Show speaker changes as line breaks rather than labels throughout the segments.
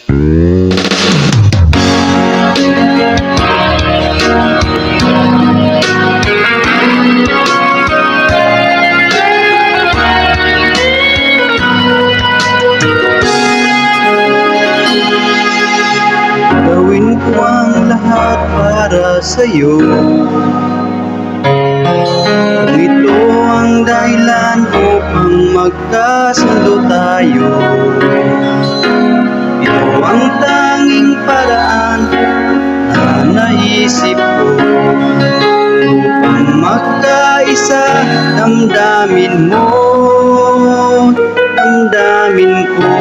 Gawin ko ang lahat para sa'yo. Kung ito ang dahilan upang magkasundo tayo, ito ang tanging paraan na naisip ko upang magkaisa. Damdamin mo, damdamin ko.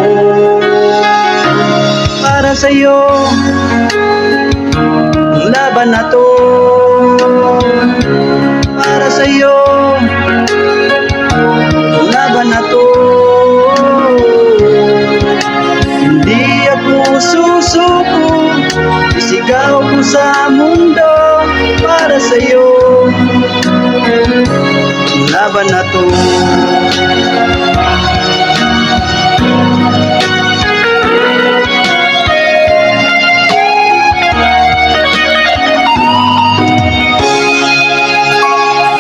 Para sa'yo ang laban na to, para sa'yo ang laban na to. Hindi ako susuko, isigaw ko sa mundo. Para sa'yo ang laban na to.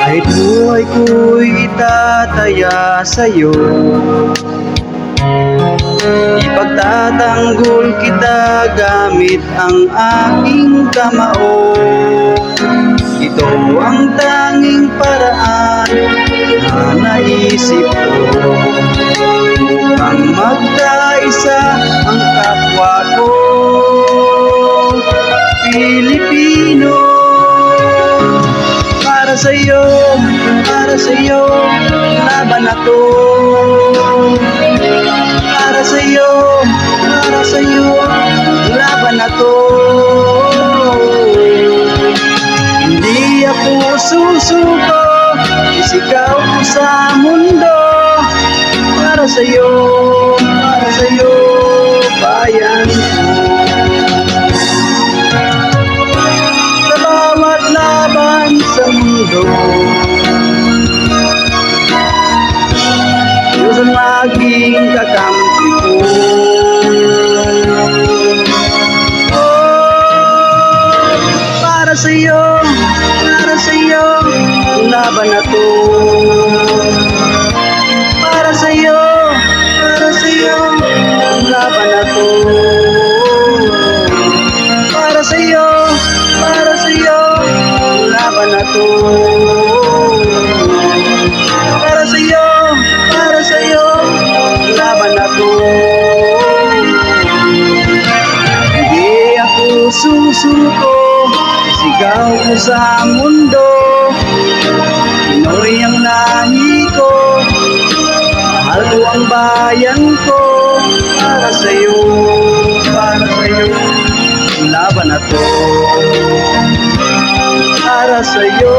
Kahit buhay ko'y itataya sa'yo, ipagtatanggol kita gamit ang aking kamao. Ito ang tanging paraan na naisip ko upang magkaisa ang kapwa ko Pilipino. Para sa'yo, laban na to. Para sa'yo, laban na to. Hindi ako susuko, isigaw ko sa mundo. Para sa'yo, bayan ko. Sa bawat laban sa mundo, Diyos ang maging kakampi ko. Oh, para sa'yo, ang laban na to. Para sa'yo, ang laban na to. Para sa'yo, ang laban na to. Para sa'yo, laban na to. Hindi ako susuko, sigaw ko sa mundo. Pinoy ang lahi ko, mahal ko ang bayan ko. Para sa'yo, laban na to. Para sa'yo.